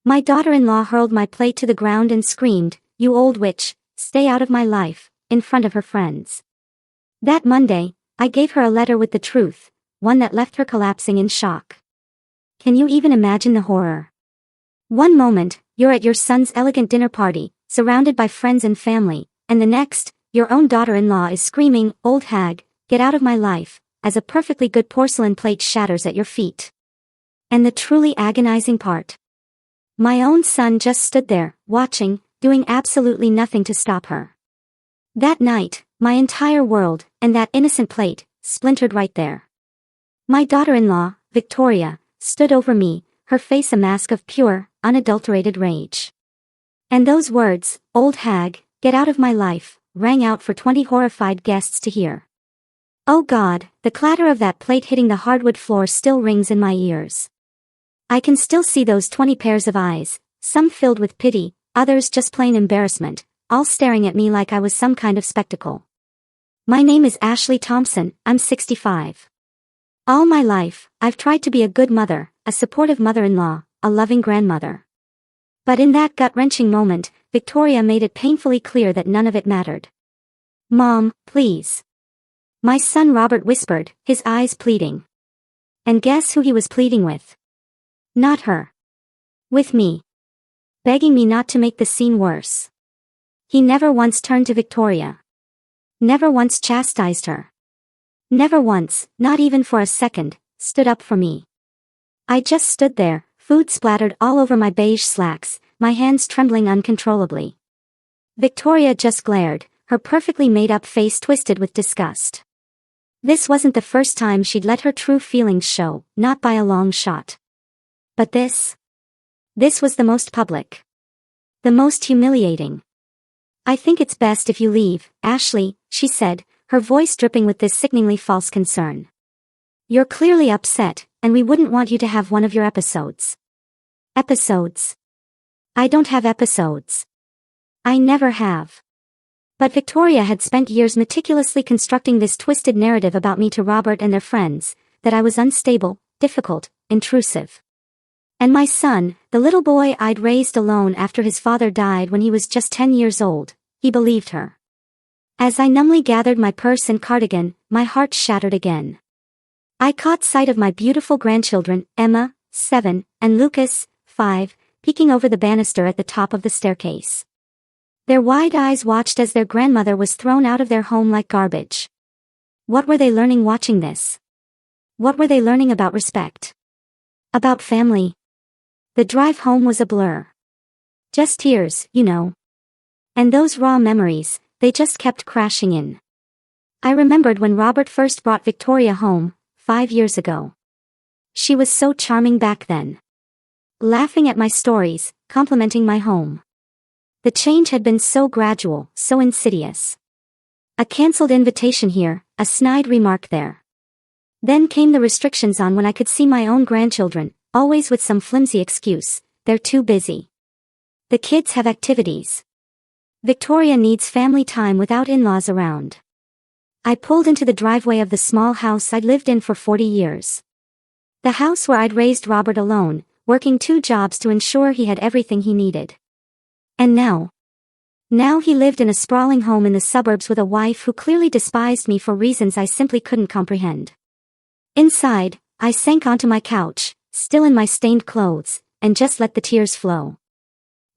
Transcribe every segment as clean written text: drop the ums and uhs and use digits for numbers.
My daughter-in-law hurled my plate to the ground and screamed, "You old witch, stay out of my life," in front of her friends. That Monday, I gave her a letter with the truth, one that left her collapsing in shock. Can you even imagine the horror? One moment, you're at your son's elegant dinner party, surrounded by friends and family, and the next, your own daughter-in-law is screaming, "Old hag, get out of my life," as a perfectly good porcelain plate shatters at your feet. And the truly agonizing part. My own son just stood there, watching, doing absolutely nothing to stop her. That night, my entire world, and that innocent plate, splintered right there. My daughter-in-law, Victoria, stood over me, her face a mask of pure, unadulterated rage. And those words, "Old hag, get out of my life," rang out for 20 horrified guests to hear. Oh God, the clatter of that plate hitting the hardwood floor still rings in my ears. I can still see those 20 pairs of eyes, some filled with pity, others just plain embarrassment, all staring at me like I was some kind of spectacle. My name is Ashley Thompson, I'm 65. All my life, I've tried to be a good mother, a supportive mother-in-law, a loving grandmother. But in that gut-wrenching moment, Victoria made it painfully clear that none of it mattered. "Mom, please." My son Robert whispered, his eyes pleading. And guess who he was pleading with? Not her. With me. Begging me not to make the scene worse. He never once turned to Victoria. Never once chastised her. Never once, not even for a second, stood up for me. I just stood there, food splattered all over my beige slacks, my hands trembling uncontrollably. Victoria just glared, her perfectly made-up face twisted with disgust. This wasn't the first time she'd let her true feelings show, not by a long shot. But this was the most public. The most humiliating. "I think it's best if you leave, Ashley," she said, her voice dripping with this sickeningly false concern. "You're clearly upset, and we wouldn't want you to have one of your episodes." Episodes? I don't have episodes. I never have. But Victoria had spent years meticulously constructing this twisted narrative about me to Robert and their friends, that I was unstable, difficult, intrusive. And my son, the little boy I'd raised alone after his father died when he was just 10 years old, he believed her. As I numbly gathered my purse and cardigan, my heart shattered again. I caught sight of my beautiful grandchildren, Emma, 7, and Lucas, 5, peeking over the banister at the top of the staircase. Their wide eyes watched as their grandmother was thrown out of their home like garbage. What were they learning watching this? What were they learning about respect? About family? The drive home was a blur. Just tears, you know. And those raw memories, they just kept crashing in. I remembered when Robert first brought Victoria home, 5 years ago. She was so charming back then. Laughing at my stories, complimenting my home. The change had been so gradual, so insidious. A cancelled invitation here, a snide remark there. Then came the restrictions on when I could see my own grandchildren, always with some flimsy excuse, "They're too busy. The kids have activities. Victoria needs family time without in-laws around." I pulled into the driveway of the small house I'd lived in for 40 years. The house where I'd raised Robert alone, working 2 jobs to ensure he had everything he needed. And now he lived in a sprawling home in the suburbs with a wife who clearly despised me for reasons I simply couldn't comprehend. Inside, I sank onto my couch, still in my stained clothes, and just let the tears flow.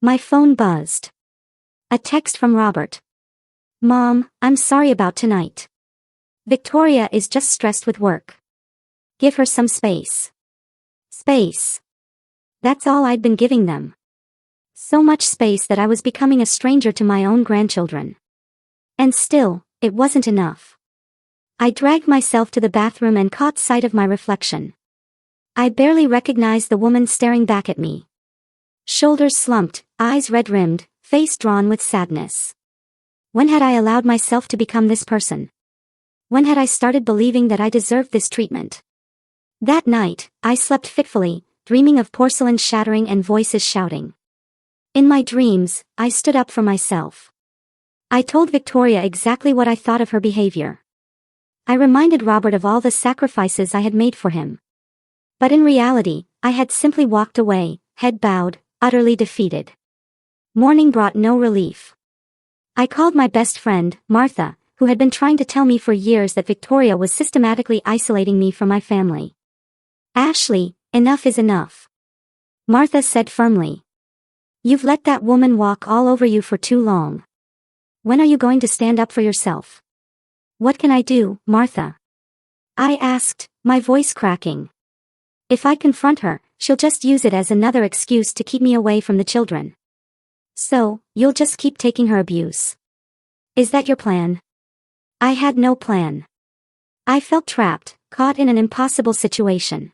My phone buzzed. A text from Robert. "Mom, I'm sorry about tonight. Victoria is just stressed with work. Give her some space." Space. That's all I'd been giving them. So much space that I was becoming a stranger to my own grandchildren. And still, it wasn't enough. I dragged myself to the bathroom and caught sight of my reflection. I barely recognized the woman staring back at me. Shoulders slumped, eyes red-rimmed, face drawn with sadness. When had I allowed myself to become this person? When had I started believing that I deserved this treatment? That night, I slept fitfully, dreaming of porcelain shattering and voices shouting. In my dreams, I stood up for myself. I told Victoria exactly what I thought of her behavior. I reminded Robert of all the sacrifices I had made for him. But in reality, I had simply walked away, head bowed, utterly defeated. Morning brought no relief. I called my best friend, Martha, who had been trying to tell me for years that Victoria was systematically isolating me from my family. "Ashley, enough is enough," Martha said firmly. "You've let that woman walk all over you for too long. When are you going to stand up for yourself?" "What can I do, Martha?" I asked, my voice cracking. "If I confront her, she'll just use it as another excuse to keep me away from the children." "So, you'll just keep taking her abuse? Is that your plan?" I had no plan. I felt trapped, caught in an impossible situation.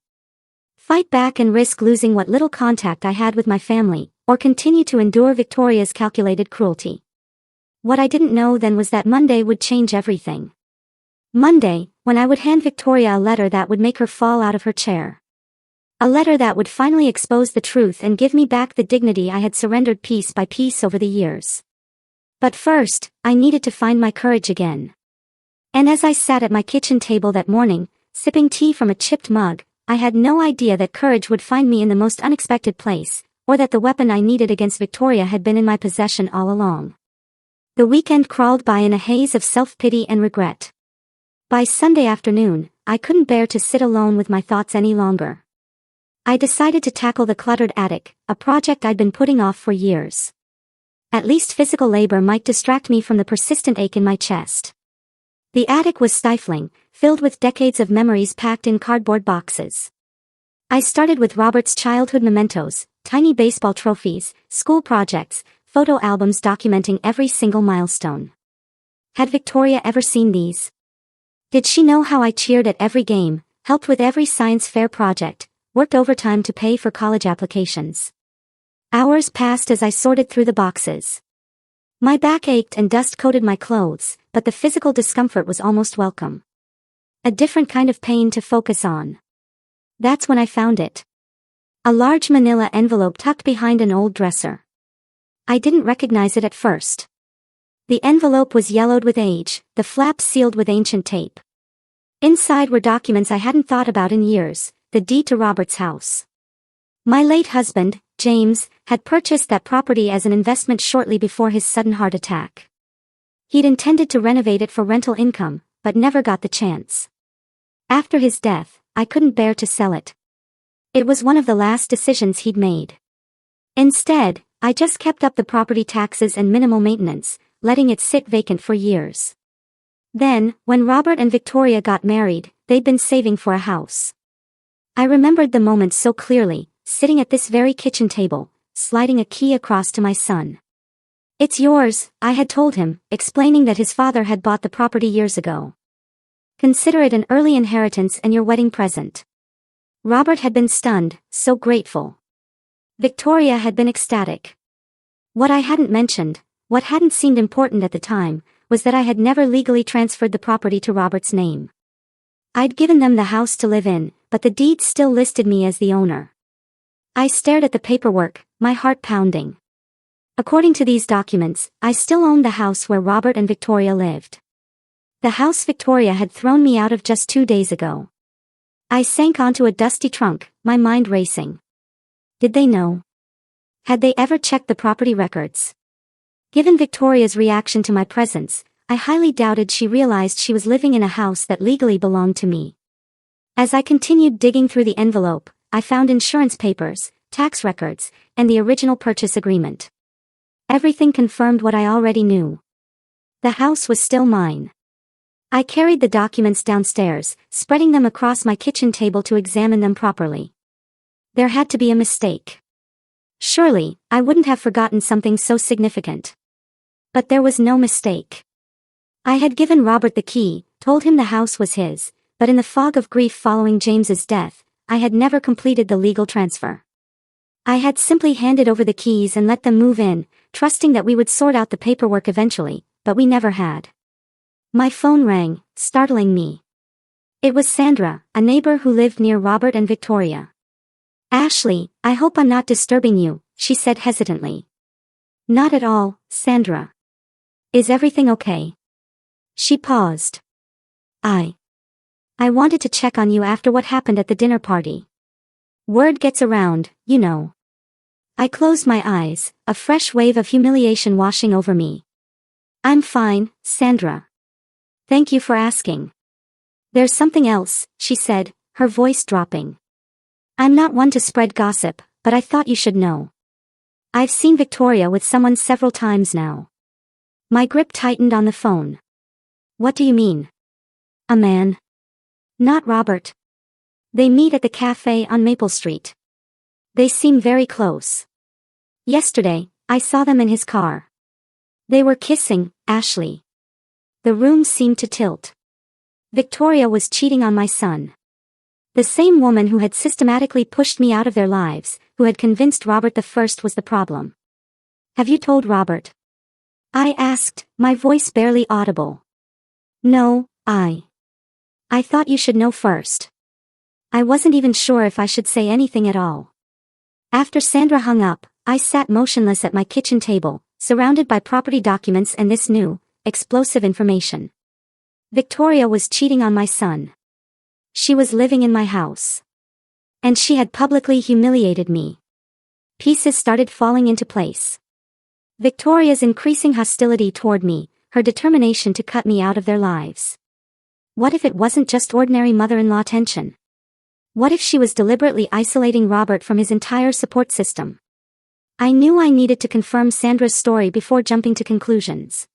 Fight back and risk losing what little contact I had with my family, or continue to endure Victoria's calculated cruelty. What I didn't know then was that Monday would change everything. Monday, when I would hand Victoria a letter that would make her fall out of her chair. A letter that would finally expose the truth and give me back the dignity I had surrendered piece by piece over the years. But first, I needed to find my courage again. And as I sat at my kitchen table that morning, sipping tea from a chipped mug, I had no idea that courage would find me in the most unexpected place, or that the weapon I needed against Victoria had been in my possession all along. The weekend crawled by in a haze of self-pity and regret. By Sunday afternoon, I couldn't bear to sit alone with my thoughts any longer. I decided to tackle the cluttered attic, a project I'd been putting off for years. At least physical labor might distract me from the persistent ache in my chest. The attic was stifling, filled with decades of memories packed in cardboard boxes. I started with Robert's childhood mementos, tiny baseball trophies, school projects, photo albums documenting every single milestone. Had Victoria ever seen these? Did she know how I cheered at every game, helped with every science fair project, worked overtime to pay for college applications? Hours passed as I sorted through the boxes. My back ached and dust coated my clothes, but the physical discomfort was almost welcome. A different kind of pain to focus on. That's when I found it. A large manila envelope tucked behind an old dresser. I didn't recognize it at first. The envelope was yellowed with age, the flaps sealed with ancient tape. Inside were documents I hadn't thought about in years, the deed to Robert's house. My late husband, James, had purchased that property as an investment shortly before his sudden heart attack. He'd intended to renovate it for rental income, but never got the chance. After his death, I couldn't bear to sell it. It was one of the last decisions he'd made. Instead, I just kept up the property taxes and minimal maintenance, letting it sit vacant for years. Then, when Robert and Victoria got married, they'd been saving for a house. I remembered the moment so clearly, sitting at this very kitchen table, sliding a key across to my son. "It's yours," I had told him, explaining that his father had bought the property years ago. "Consider it an early inheritance and your wedding present." Robert had been stunned, so grateful. Victoria had been ecstatic. What I hadn't mentioned, what hadn't seemed important at the time, was that I had never legally transferred the property to Robert's name. I'd given them the house to live in, but the deed still listed me as the owner. I stared at the paperwork, my heart pounding. According to these documents, I still owned the house where Robert and Victoria lived. The house Victoria had thrown me out of just 2 days ago. I sank onto a dusty trunk, my mind racing. Did they know? Had they ever checked the property records? Given Victoria's reaction to my presence, I highly doubted she realized she was living in a house that legally belonged to me. As I continued digging through the envelope, I found insurance papers, tax records, and the original purchase agreement. Everything confirmed what I already knew. The house was still mine. I carried the documents downstairs, spreading them across my kitchen table to examine them properly. There had to be a mistake. Surely, I wouldn't have forgotten something so significant. But there was no mistake. I had given Robert the key, told him the house was his, but in the fog of grief following James's death, I had never completed the legal transfer. I had simply handed over the keys and let them move in, trusting that we would sort out the paperwork eventually, but we never had. My phone rang, startling me. It was Sandra, a neighbor who lived near Robert and Victoria. "Ashley, I hope I'm not disturbing you," she said hesitantly. "Not at all, Sandra. Is everything okay?" She paused. I wanted to check on you after what happened at the dinner party. Word gets around, you know." I closed my eyes, a fresh wave of humiliation washing over me. I'm fine, Sandra. Thank you for asking. There's something else, she said, her voice dropping. I'm not one to spread gossip, but I thought you should know. I've seen Victoria with someone several times now. My grip tightened on the phone. What do you mean? A man? Not Robert. They meet at the cafe on Maple Street. They seem very close. Yesterday, I saw them in his car. They were kissing, Ashley. The room seemed to tilt. Victoria was cheating on my son. The same woman who had systematically pushed me out of their lives, who had convinced Robert I was the problem. Have you told Robert? I asked, my voice barely audible. No, I thought you should know first. I wasn't even sure if I should say anything at all. After Sandra hung up, I sat motionless at my kitchen table, surrounded by property documents and this new, explosive information. Victoria was cheating on my son. She was living in my house. And she had publicly humiliated me. Pieces started falling into place. Victoria's increasing hostility toward me, her determination to cut me out of their lives. What if it wasn't just ordinary mother-in-law tension? What if she was deliberately isolating Robert from his entire support system? I knew I needed to confirm Sandra's story before jumping to conclusions.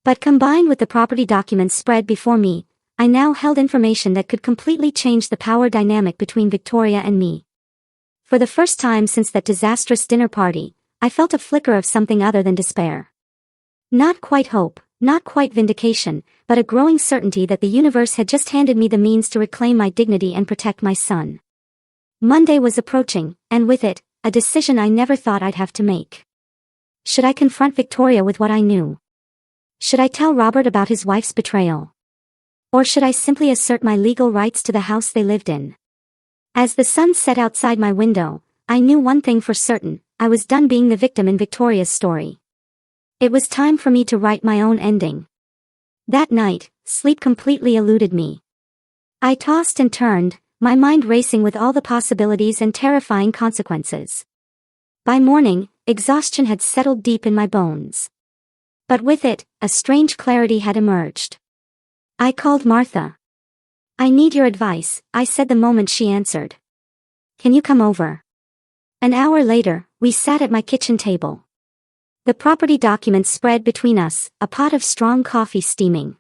But combined with the property documents spread before me, I now held information that could completely change the power dynamic between Victoria and me. For the first time since that disastrous dinner party, I felt a flicker of something other than despair. Not quite hope, not quite vindication, but a growing certainty that the universe had just handed me the means to reclaim my dignity and protect my son. Monday was approaching, and with it, a decision I never thought I'd have to make. Should I confront Victoria with what I knew? Should I tell Robert about his wife's betrayal? Or should I simply assert my legal rights to the house they lived in? As the sun set outside my window, I knew one thing for certain: I was done being the victim in Victoria's story. It was time for me to write my own ending. That night, sleep completely eluded me. I tossed and turned, my mind racing with all the possibilities and terrifying consequences. By morning, exhaustion had settled deep in my bones. But with it, a strange clarity had emerged. I called Martha. I need your advice, I said the moment she answered. Can you come over? An hour later, we sat at my kitchen table. The property documents spread between us, a pot of strong coffee steaming.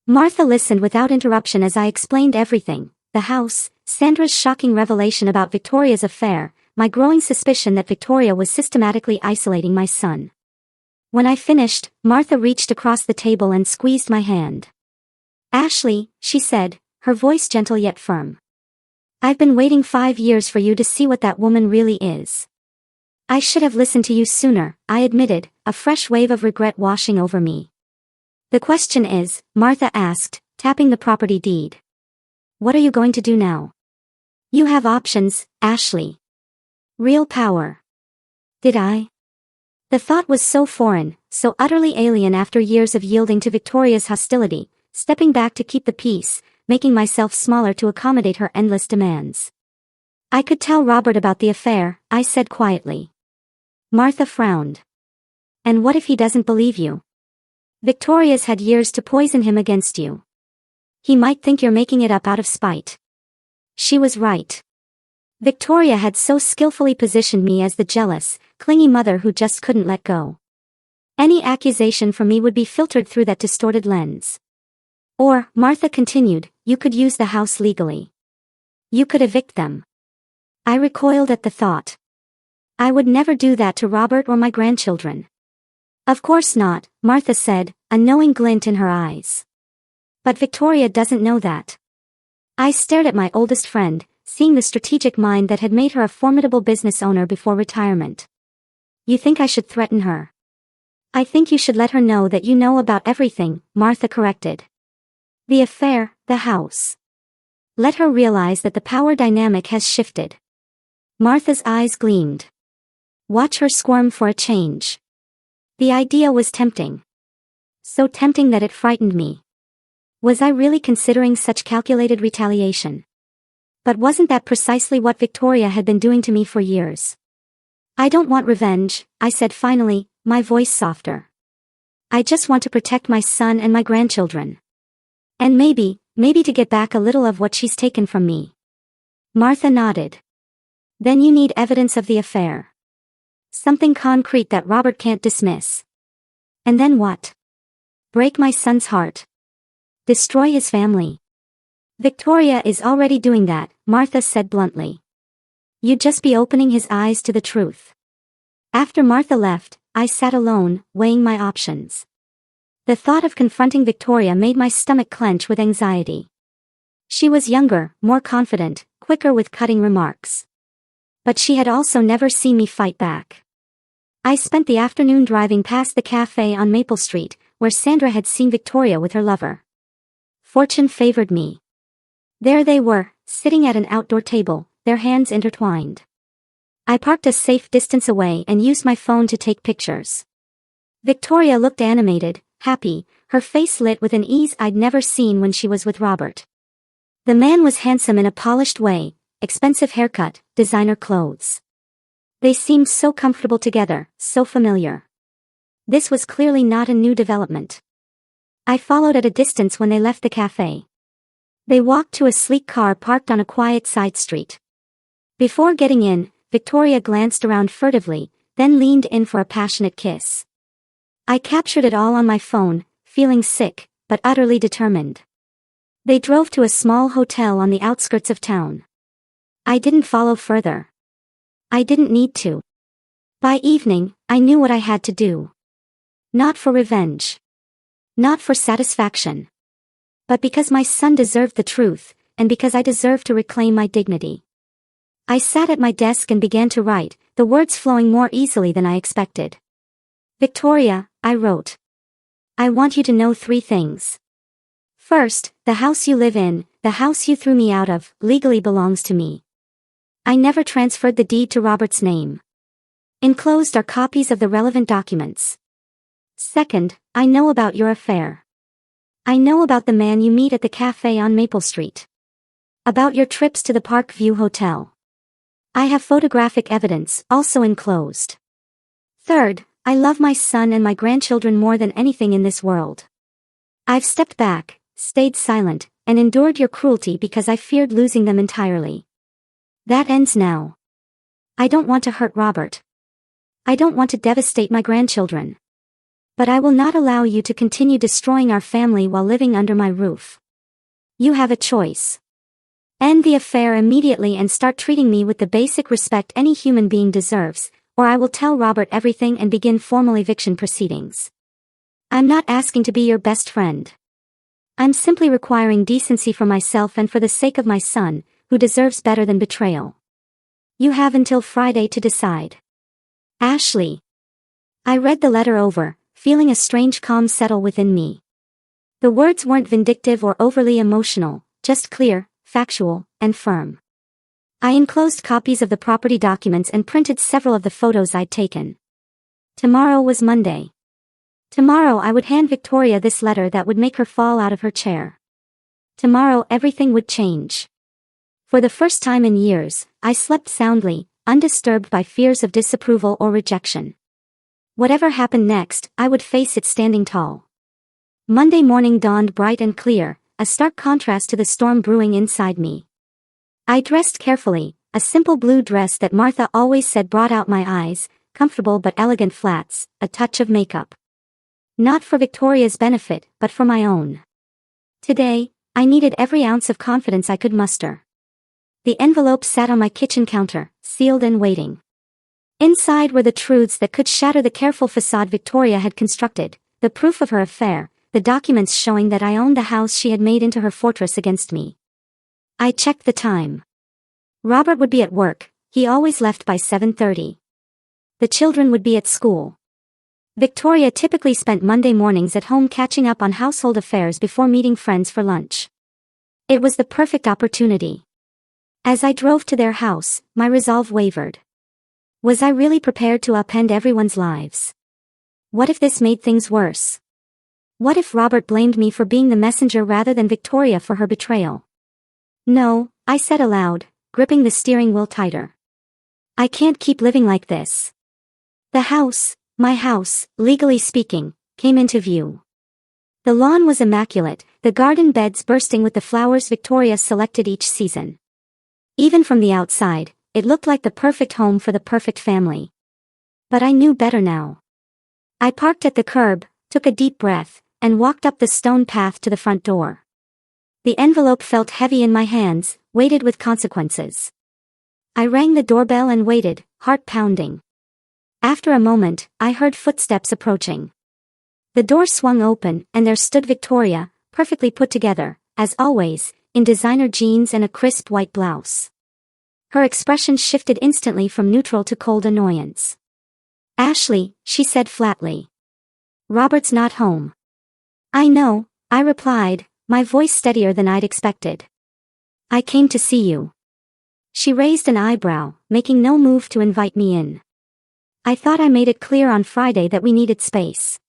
Martha listened without interruption as I explained everything: the house, Sandra's shocking revelation about Victoria's affair, my growing suspicion that Victoria was systematically isolating my son. When I finished, Martha reached across the table and squeezed my hand. Ashley, she said, her voice gentle yet firm. I've been waiting 5 years for you to see what that woman really is. I should have listened to you sooner, I admitted, a fresh wave of regret washing over me. The question is, Martha asked, tapping the property deed. What are you going to do now? You have options, Ashley. Real power. Did I? The thought was so foreign, so utterly alien after years of yielding to Victoria's hostility, stepping back to keep the peace, making myself smaller to accommodate her endless demands. I could tell Robert about the affair, I said quietly. Martha frowned. And what if he doesn't believe you? Victoria's had years to poison him against you. He might think you're making it up out of spite. She was right. Victoria had so skillfully positioned me as the jealous, clingy mother who just couldn't let go. Any accusation from me would be filtered through that distorted lens. Or, Martha continued, you could use the house legally. You could evict them. I recoiled at the thought. I would never do that to Robert or my grandchildren. Of course not, Martha said, a knowing glint in her eyes. But Victoria doesn't know that. I stared at my oldest friend, seeing the strategic mind that had made her a formidable business owner before retirement. You think I should threaten her? I think you should let her know that you know about everything, Martha corrected. The affair, the house. Let her realize that the power dynamic has shifted. Martha's eyes gleamed. Watch her squirm for a change. The idea was tempting. So tempting that it frightened me. Was I really considering such calculated retaliation? But wasn't that precisely what Victoria had been doing to me for years? I don't want revenge, I said finally, my voice softer. I just want to protect my son and my grandchildren. And maybe to get back a little of what she's taken from me. Martha nodded. Then you need evidence of the affair. Something concrete that Robert can't dismiss. And then what? Break my son's heart. Destroy his family. Victoria is already doing that, Martha said bluntly. You'd just be opening his eyes to the truth. After Martha left, I sat alone, weighing my options. The thought of confronting Victoria made my stomach clench with anxiety. She was younger, more confident, quicker with cutting remarks. But she had also never seen me fight back. I spent the afternoon driving past the cafe on Maple Street, where Sandra had seen Victoria with her lover. Fortune favored me. There they were, sitting at an outdoor table, their hands intertwined. I parked a safe distance away and used my phone to take pictures. Victoria looked animated, happy, her face lit with an ease I'd never seen when she was with Robert. The man was handsome in a polished way, expensive haircut, designer clothes. They seemed so comfortable together, so familiar. This was clearly not a new development. I followed at a distance when they left the cafe. They walked to a sleek car parked on a quiet side street. Before getting in, Victoria glanced around furtively, then leaned in for a passionate kiss. I captured it all on my phone, feeling sick, but utterly determined. They drove to a small hotel on the outskirts of town. I didn't follow further. I didn't need to. By evening, I knew what I had to do. Not for revenge. Not for satisfaction. But because my son deserved the truth, and because I deserved to reclaim my dignity. I sat at my desk and began to write, the words flowing more easily than I expected. Victoria, I wrote. I want you to know 3 things. First, the house you live in, the house you threw me out of, legally belongs to me. I never transferred the deed to Robert's name. Enclosed are copies of the relevant documents. Second, I know about your affair. I know about the man you meet at the cafe on Maple Street. About your trips to the Park View Hotel. I have photographic evidence, also enclosed. Third, I love my son and my grandchildren more than anything in this world. I've stepped back, stayed silent, and endured your cruelty because I feared losing them entirely. That ends now. I don't want to hurt Robert. I don't want to devastate my grandchildren. But I will not allow you to continue destroying our family while living under my roof. You have a choice. End the affair immediately and start treating me with the basic respect any human being deserves, or I will tell Robert everything and begin formal eviction proceedings. I'm not asking to be your best friend. I'm simply requiring decency for myself and for the sake of my son, who deserves better than betrayal. You have until Friday to decide. Ashley. I read the letter over, feeling a strange calm settle within me. The words weren't vindictive or overly emotional, just clear, factual, and firm. I enclosed copies of the property documents and printed several of the photos I'd taken. Tomorrow was Monday. Tomorrow I would hand Victoria this letter that would make her fall out of her chair. Tomorrow everything would change. For the first time in years, I slept soundly, undisturbed by fears of disapproval or rejection. Whatever happened next, I would face it standing tall. Monday morning dawned bright and clear, a stark contrast to the storm brewing inside me. I dressed carefully, a simple blue dress that Martha always said brought out my eyes, comfortable but elegant flats, a touch of makeup. Not for Victoria's benefit, but for my own. Today, I needed every ounce of confidence I could muster. The envelope sat on my kitchen counter, sealed and waiting. Inside were the truths that could shatter the careful facade Victoria had constructed, the proof of her affair, the documents showing that I owned the house she had made into her fortress against me. I checked the time. Robert would be at work, he always left by 7:30. The children would be at school. Victoria typically spent Monday mornings at home catching up on household affairs before meeting friends for lunch. It was the perfect opportunity. As I drove to their house, my resolve wavered. Was I really prepared to upend everyone's lives? What if this made things worse? What if Robert blamed me for being the messenger rather than Victoria for her betrayal? No, I said aloud, gripping the steering wheel tighter. I can't keep living like this. My house, legally speaking, came into view. The lawn was immaculate, the garden beds bursting with the flowers Victoria selected each season. Even from the outside, it looked like the perfect home for the perfect family. But I knew better now. I parked at the curb, took a deep breath, and walked up the stone path to the front door. The envelope felt heavy in my hands, weighted with consequences. I rang the doorbell and waited, heart pounding. After a moment, I heard footsteps approaching. The door swung open, and there stood Victoria, perfectly put together, as always, in designer jeans and a crisp white blouse. Her expression shifted instantly from neutral to cold annoyance. "Ashley," she said flatly. "Robert's not home." "I know," I replied, my voice steadier than I'd expected. "I came to see you." She raised an eyebrow, making no move to invite me in. "I thought I made it clear on Friday that we needed space."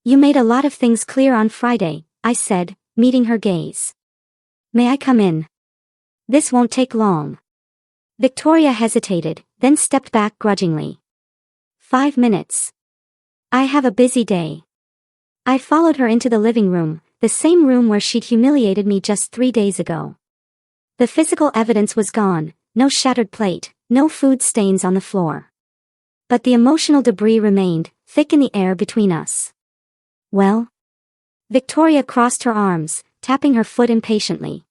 "You made a lot of things clear on Friday," I said, meeting her gaze. "May I come in?" "This won't take long." Victoria hesitated, then stepped back grudgingly. 5 minutes. "I have a busy day." I followed her into the living room, the same room where she'd humiliated me just 3 days ago. The physical evidence was gone, no shattered plate, no food stains on the floor. But the emotional debris remained, thick in the air between us. "Well?" Victoria crossed her arms, tapping her foot impatiently.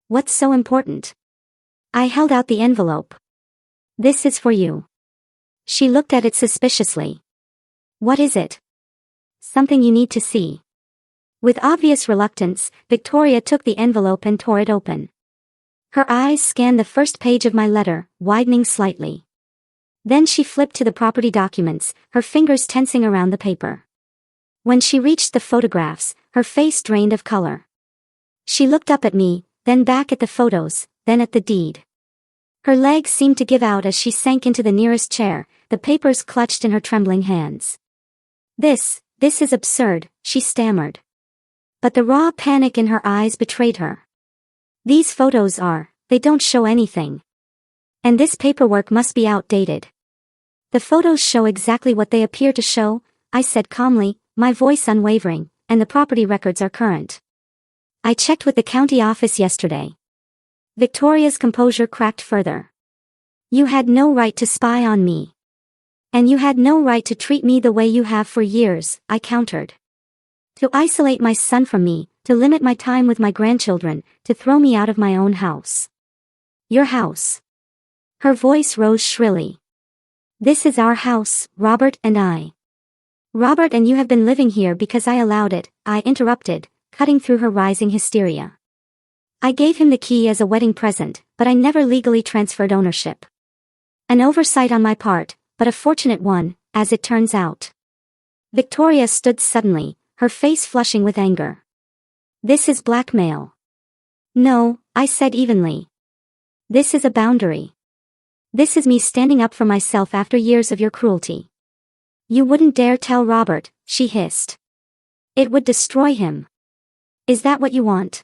"What's so important?" I held out the envelope. "This is for you." She looked at it suspiciously. "What is it?" "Something you need to see." With obvious reluctance, Victoria took the envelope and tore it open. Her eyes scanned the first page of my letter, widening slightly. Then she flipped to the property documents, her fingers tensing around the paper. When she reached the photographs, her face drained of color. She looked up at me, then back at the photos, then at the deed. Her legs seemed to give out as she sank into the nearest chair, the papers clutched in her trembling hands. This is absurd," she stammered. But the raw panic in her eyes betrayed her. "These photos they don't show anything. And this paperwork must be outdated." "The photos show exactly what they appear to show," I said calmly, my voice unwavering, "and the property records are current. I checked with the county office yesterday." Victoria's composure cracked further. "You had no right to spy on me. And you had no right to treat me the way you have for years," I countered. "To isolate my son from me, to limit my time with my grandchildren, to throw me out of my own house." "Your house." Her voice rose shrilly. "This is our house, Robert and I." "Robert and you have been living here because I allowed it," I interrupted, cutting through her rising hysteria. "I gave him the key as a wedding present, but I never legally transferred ownership. An oversight on my part, but a fortunate one, as it turns out." Victoria stood suddenly, her face flushing with anger. "This is blackmail." "No," I said evenly. "This is a boundary. This is me standing up for myself after years of your cruelty." "You wouldn't dare tell Robert," she hissed. "It would destroy him." "Is that what you want?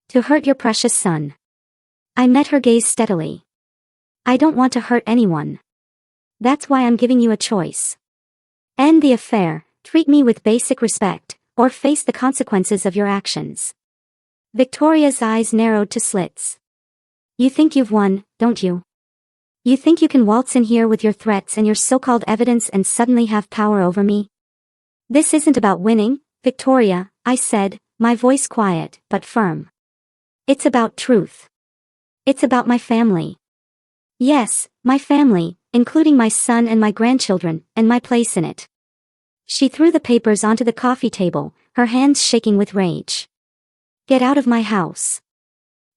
To hurt your precious son?" I met her gaze steadily. "I don't want to hurt anyone. That's why I'm giving you a choice. End the affair, treat me with basic respect, or face the consequences of your actions." Victoria's eyes narrowed to slits. "You think you've won, don't you? You think you can waltz in here with your threats and your so-called evidence and suddenly have power over me?" "This isn't about winning, Victoria," I said, my voice quiet but firm. "It's about truth. It's about my family. Yes, my family, including my son and my grandchildren, and my place in it." She threw the papers onto the coffee table, her hands shaking with rage. "Get out of my house."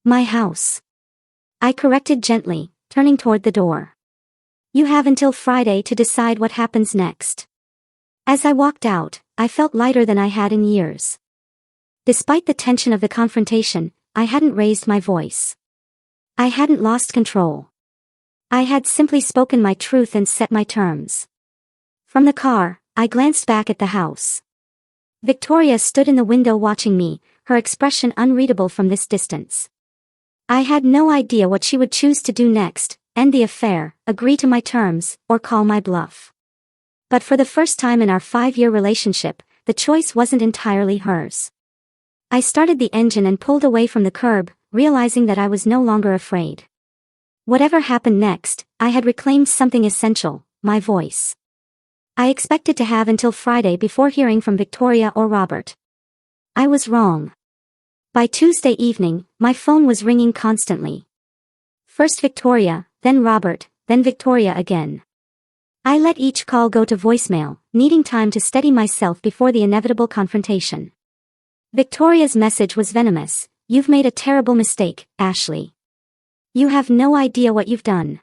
"My house," I corrected gently, turning toward the door. "You have until Friday to decide what happens next." As I walked out, I felt lighter than I had in years. Despite the tension of the confrontation, I hadn't raised my voice. I hadn't lost control. I had simply spoken my truth and set my terms. From the car, I glanced back at the house. Victoria stood in the window watching me, her expression unreadable from this distance. I had no idea what she would choose to do next, end the affair, agree to my terms, or call my bluff. But for the first time in our 5-year relationship, the choice wasn't entirely hers. I started the engine and pulled away from the curb, realizing that I was no longer afraid. Whatever happened next, I had reclaimed something essential, my voice. I expected to have until Friday before hearing from Victoria or Robert. I was wrong. By Tuesday evening, my phone was ringing constantly. First Victoria, then Robert, then Victoria again. I let each call go to voicemail, needing time to steady myself before the inevitable confrontation. Victoria's message was venomous. "You've made a terrible mistake, Ashley. You have no idea what you've done."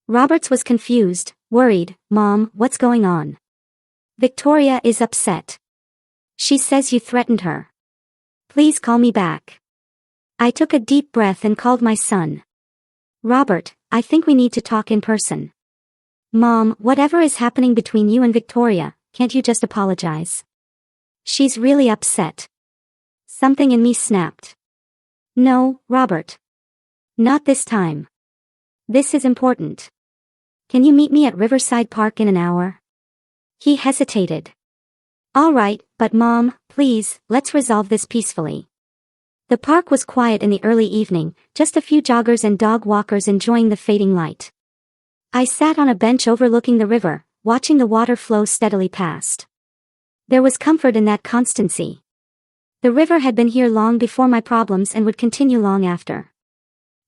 Robert's was confused, worried. "Mom, what's going on?" "Victoria is upset. She says you threatened her. Please call me back." I took a deep breath and called my son. "Robert, I think we need to talk in person." "Mom, whatever is happening between you and Victoria, can't you just apologize? She's really upset." Something in me snapped. "No, Robert. Not this time. This is important. Can you meet me at Riverside Park in an hour?" He hesitated. "All right, but Mom, please, let's resolve this peacefully." The park was quiet in the early evening, just a few joggers and dog walkers enjoying the fading light. I sat on a bench overlooking the river, watching the water flow steadily past. There was comfort in that constancy. The river had been here long before my problems and would continue long after.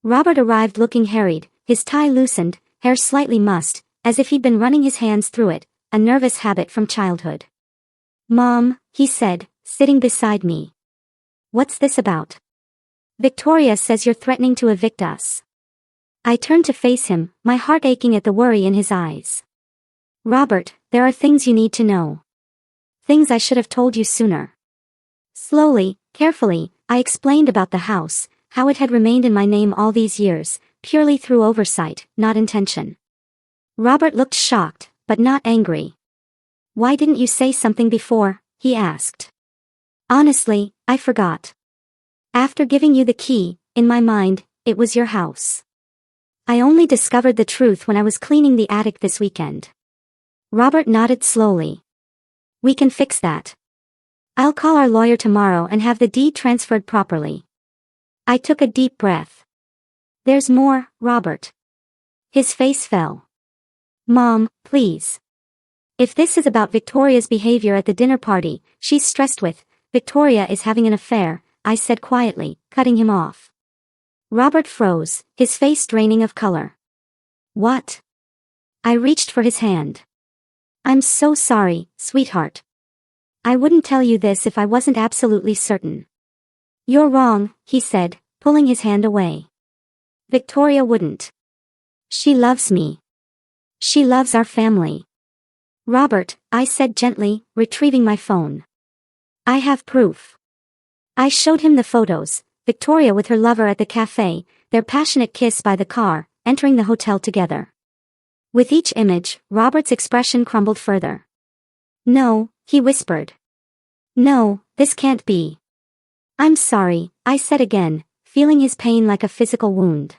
Robert arrived looking harried, his tie loosened, hair slightly mussed, as if he'd been running his hands through it, a nervous habit from childhood. "Mom," he said, sitting beside me. "What's this about?" "Victoria says you're threatening to evict us." I turned to face him, my heart aching at the worry in his eyes. "Robert, there are things you need to know. Things I should have told you sooner." Slowly, carefully, I explained about the house, how it had remained in my name all these years, purely through oversight, not intention. Robert looked shocked, but not angry. "Why didn't you say something before?" he asked. "Honestly, I forgot. After giving you the key, in my mind, it was your house. I only discovered the truth when I was cleaning the attic this weekend." Robert nodded slowly. "We can fix that. I'll call our lawyer tomorrow and have the deed transferred properly." I took a deep breath. "There's more, Robert." His face fell. "Mom, please. If this is about Victoria's behavior at the dinner party she's stressed with, Victoria is having an affair," I said quietly, cutting him off. Robert froze, his face draining of color. "What?" I reached for his hand. "I'm so sorry, sweetheart. I wouldn't tell you this if I wasn't absolutely certain." "You're wrong," he said, pulling his hand away. "Victoria wouldn't. She loves me. She loves our family." "Robert," I said gently, retrieving my phone. "I have proof." I showed him the photos, Victoria with her lover at the cafe, their passionate kiss by the car, entering the hotel together. With each image, Robert's expression crumbled further. "No," he whispered. "No, this can't be." "I'm sorry," I said again, feeling his pain like a physical wound.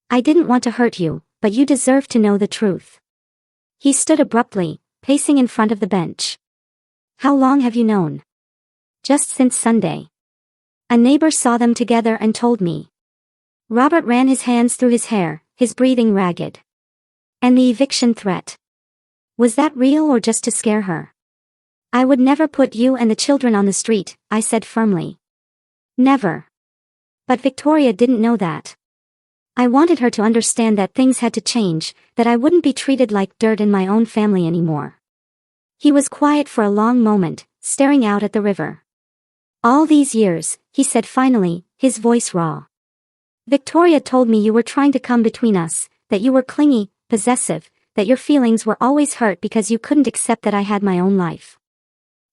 "I didn't want to hurt you, but you deserve to know the truth." He stood abruptly, pacing in front of the bench. "How long have you known?" "Just since Sunday. A neighbor saw them together and told me." Robert ran his hands through his hair, his breathing ragged. "And the eviction threat? Was that real or just to scare her?" "I would never put you and the children on the street," I said firmly. "Never." But Victoria didn't know that. I wanted her to understand that things had to change, that I wouldn't be treated like dirt in my own family anymore. He was quiet for a long moment, staring out at the river. "All these years," he said finally, his voice raw. "Victoria told me you were trying to come between us, that you were clingy, possessive, that your feelings were always hurt because you couldn't accept that I had my own life."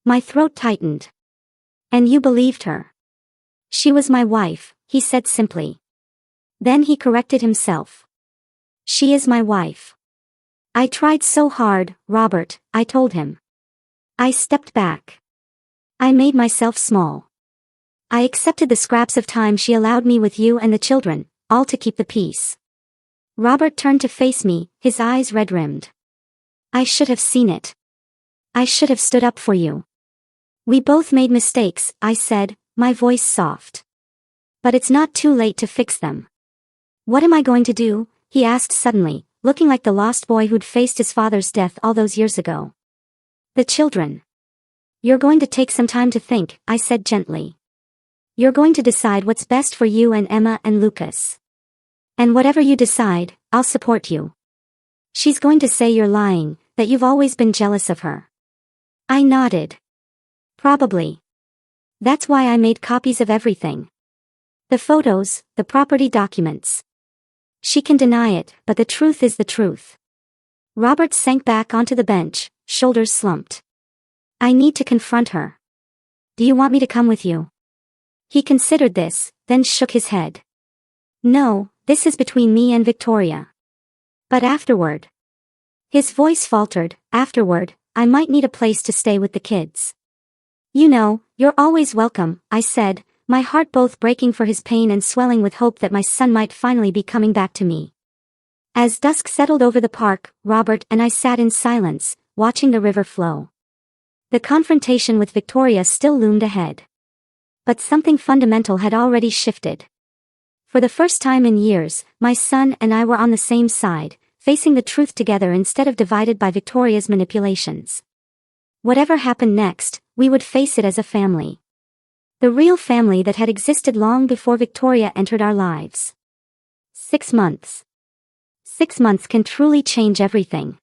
My throat tightened. "And you believed her?" "She was my wife," he said simply. Then he corrected himself. "She is my wife." "I tried so hard, Robert," I told him. I stepped back. I made myself small. I accepted the scraps of time she allowed me with you and the children, all to keep the peace. Robert turned to face me, his eyes red-rimmed. I should have seen it. I should have stood up for you. We both made mistakes, I said, my voice soft. But it's not too late to fix them. What am I going to do? He asked suddenly, looking like the lost boy who'd faced his father's death all those years ago. The children. You're going to take some time to think, I said gently. You're going to decide what's best for you and Emma and Lucas. And whatever you decide, I'll support you. She's going to say you're lying, that you've always been jealous of her. I nodded. Probably. That's why I made copies of everything. The photos, the property documents. She can deny it, but the truth is the truth. Robert sank back onto the bench, shoulders slumped. I need to confront her. Do you want me to come with you? He considered this, then shook his head. No, this is between me and Victoria. But afterward. His voice faltered. Afterward, I might need a place to stay with the kids. You know, you're always welcome, I said, my heart both breaking for his pain and swelling with hope that my son might finally be coming back to me. As dusk settled over the park, Robert and I sat in silence, watching the river flow. The confrontation with Victoria still loomed ahead. But something fundamental had already shifted. For the first time in years, my son and I were on the same side, facing the truth together instead of divided by Victoria's manipulations. Whatever happened next, we would face it as a family. The real family that had existed long before Victoria entered our lives. 6 months. 6 months can truly change everything.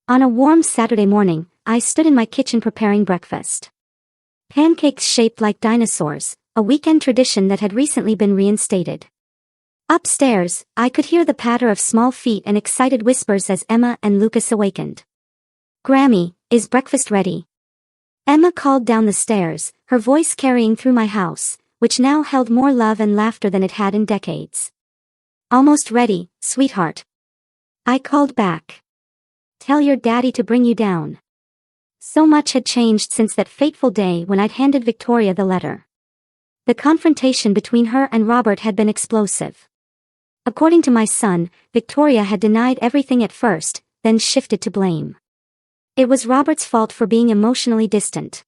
On a warm Saturday morning, I stood in my kitchen preparing breakfast. Pancakes shaped like dinosaurs, a weekend tradition that had recently been reinstated. Upstairs, I could hear the patter of small feet and excited whispers as Emma and Lucas awakened. Grammy, is breakfast ready? Emma called down the stairs, her voice carrying through my house, which now held more love and laughter than it had in decades. Almost ready, sweetheart. I called back. Tell your daddy to bring you down. So much had changed since that fateful day when I'd handed Victoria the letter. The confrontation between her and Robert had been explosive. According to my son, Victoria had denied everything at first, then shifted to blame. It was Robert's fault for being emotionally distant.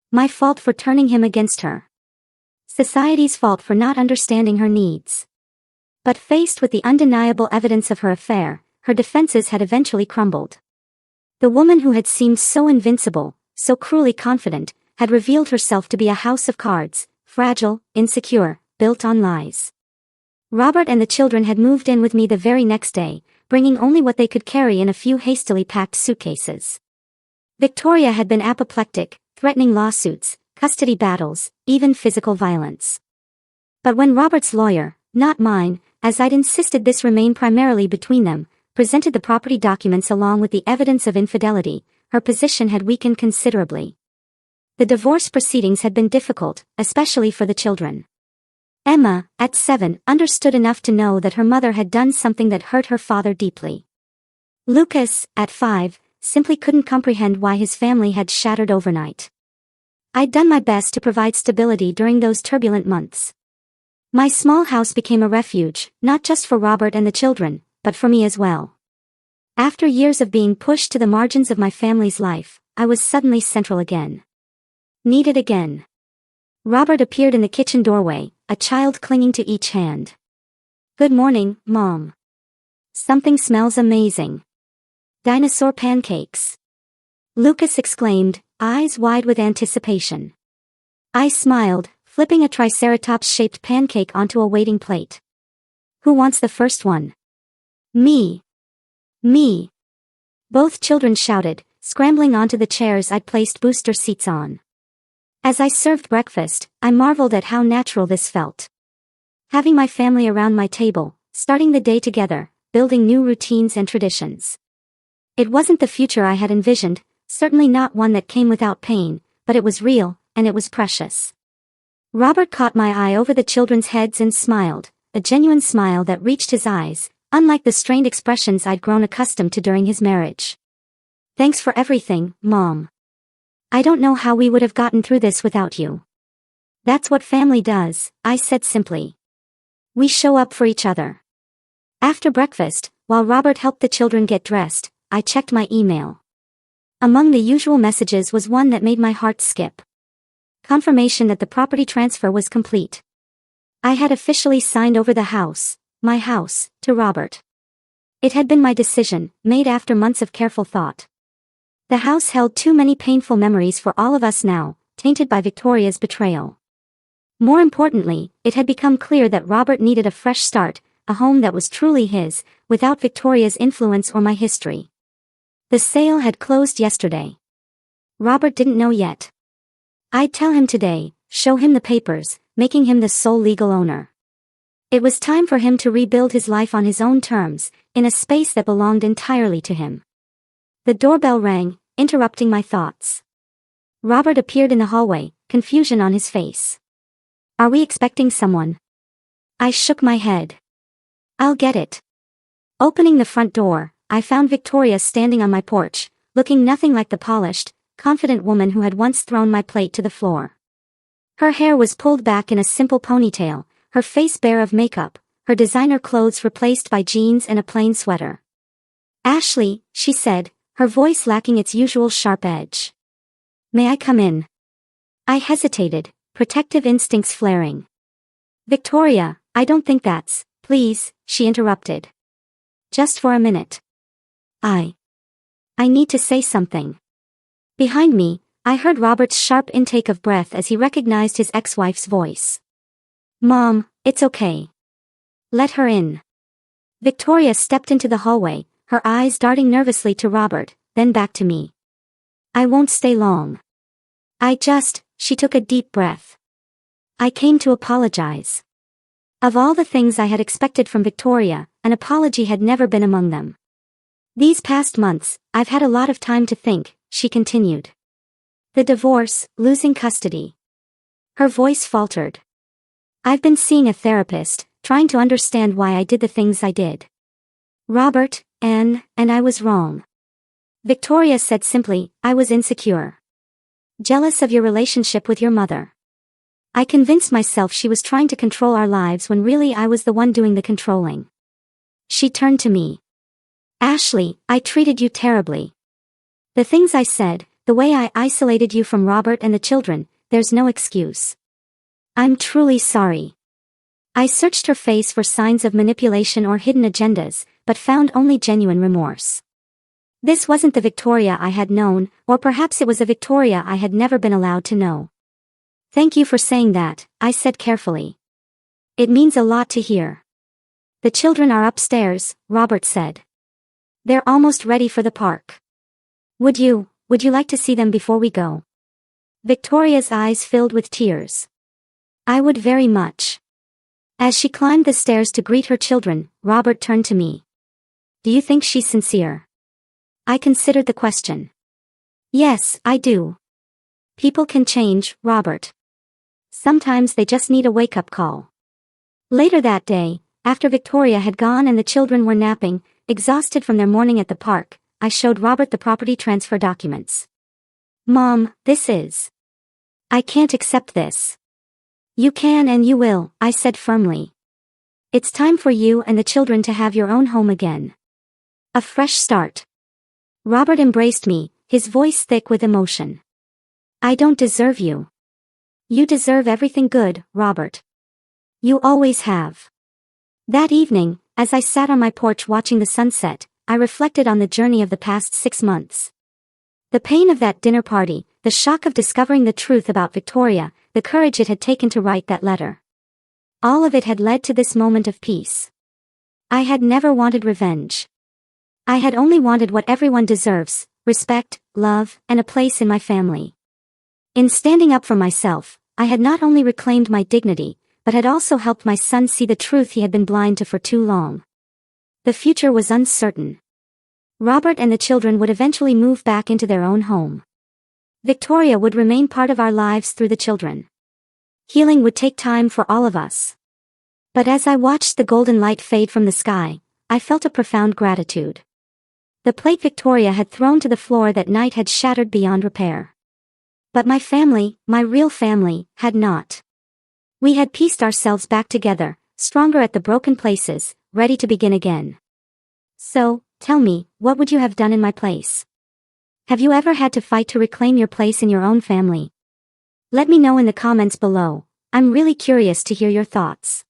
My fault for turning him against her. Society's fault for not understanding her needs. But faced with the undeniable evidence of her affair, her defenses had eventually crumbled. The woman who had seemed so invincible, so cruelly confident, had revealed herself to be a house of cards, fragile, insecure, built on lies. Robert and the children had moved in with me the very next day, bringing only what they could carry in a few hastily packed suitcases. Victoria had been apoplectic, threatening lawsuits, custody battles, even physical violence. But when Robert's lawyer, not mine, as I'd insisted this remain primarily between them, presented the property documents along with the evidence of infidelity, her position had weakened considerably. The divorce proceedings had been difficult, especially for the children. Emma, at 7, understood enough to know that her mother had done something that hurt her father deeply. Lucas, at 5, simply couldn't comprehend why his family had shattered overnight. I'd done my best to provide stability during those turbulent months. My small house became a refuge, not just for Robert and the children, but for me as well. After years of being pushed to the margins of my family's life, I was suddenly central again. Needed again. Robert appeared in the kitchen doorway, a child clinging to each hand. Good morning, Mom. Something smells amazing. Dinosaur pancakes. Lucas exclaimed, eyes wide with anticipation. I smiled, flipping a triceratops-shaped pancake onto a waiting plate. Who wants the first one? Me. Me. Both children shouted, scrambling onto the chairs I'd placed booster seats on. As I served breakfast, I marveled at how natural this felt. Having my family around my table, starting the day together, building new routines and traditions. It wasn't the future I had envisioned, certainly not one that came without pain, but it was real, and it was precious. Robert caught my eye over the children's heads and smiled, a genuine smile that reached his eyes, unlike the strained expressions I'd grown accustomed to during his marriage. Thanks for everything, Mom. I don't know how we would have gotten through this without you. That's what family does, I said simply. We show up for each other. After breakfast, while Robert helped the children get dressed, I checked my email. Among the usual messages was one that made my heart skip. Confirmation that the property transfer was complete. I had officially signed over the house, my house, to Robert. It had been my decision, made after months of careful thought. The house held too many painful memories for all of us now, tainted by Victoria's betrayal. More importantly, it had become clear that Robert needed a fresh start, a home that was truly his, without Victoria's influence or my history. The sale had closed yesterday. Robert didn't know yet. I'd tell him today, show him the papers, making him the sole legal owner. It was time for him to rebuild his life on his own terms, in a space that belonged entirely to him. The doorbell rang, interrupting my thoughts. Robert appeared in the hallway, confusion on his face. Are we expecting someone? I shook my head. I'll get it. Opening the front door, I found Victoria standing on my porch, looking nothing like the polished, confident woman who had once thrown my plate to the floor. Her hair was pulled back in a simple ponytail, her face bare of makeup, her designer clothes replaced by jeans and a plain sweater. Ashley, she said, her voice lacking its usual sharp edge. May I come in? I hesitated, protective instincts flaring. Victoria, I don't think that's, please, she interrupted. Just for a minute. I need to say something. Behind me, I heard Robert's sharp intake of breath as he recognized his ex-wife's voice. Mom, it's okay. Let her in. Victoria stepped into the hallway, her eyes darting nervously to Robert, then back to me. I won't stay long. She took a deep breath. I came to apologize. Of all the things I had expected from Victoria, an apology had never been among them. These past months, I've had a lot of time to think, she continued. The divorce, losing custody. Her voice faltered. I've been seeing a therapist, trying to understand why I did the things I did. Robert, and I was wrong. Victoria said simply, I was insecure. Jealous of your relationship with your mother. I convinced myself she was trying to control our lives when really I was the one doing the controlling. She turned to me. Ashley, I treated you terribly. The things I said, the way I isolated you from Robert and the children, there's no excuse. I'm truly sorry. I searched her face for signs of manipulation or hidden agendas, but found only genuine remorse. This wasn't the Victoria I had known, or perhaps it was a Victoria I had never been allowed to know. Thank you for saying that, I said carefully. It means a lot to hear. The children are upstairs, Robert said. They're almost ready for the park. Would you like to see them before we go? Victoria's eyes filled with tears. I would very much. As she climbed the stairs to greet her children, Robert turned to me. Do you think she's sincere? I considered the question. Yes, I do. People can change, Robert. Sometimes they just need a wake-up call. Later that day, after Victoria had gone and the children were napping, exhausted from their morning at the park, I showed Robert the property transfer documents. Mom, this is... I can't accept this. You can and you will, I said firmly. It's time for you and the children to have your own home again. A fresh start. Robert embraced me, his voice thick with emotion. I don't deserve you. You deserve everything good, Robert. You always have. That evening, as I sat on my porch watching the sunset, I reflected on the journey of the past 6 months. The pain of that dinner party, the shock of discovering the truth about Victoria, the courage it had taken to write that letter. All of it had led to this moment of peace. I had never wanted revenge. I had only wanted what everyone deserves, respect, love, and a place in my family. In standing up for myself, I had not only reclaimed my dignity, but had also helped my son see the truth he had been blind to for too long. The future was uncertain. Robert and the children would eventually move back into their own home. Victoria would remain part of our lives through the children. Healing would take time for all of us. But as I watched the golden light fade from the sky, I felt a profound gratitude. The plate Victoria had thrown to the floor that night had shattered beyond repair. But my family, my real family, had not. We had pieced ourselves back together, stronger at the broken places, ready to begin again. So, Tell me, what would you have done in my place? Have you ever had to fight to reclaim your place in your own family? Let me know in the comments below. I'm really curious to hear your thoughts.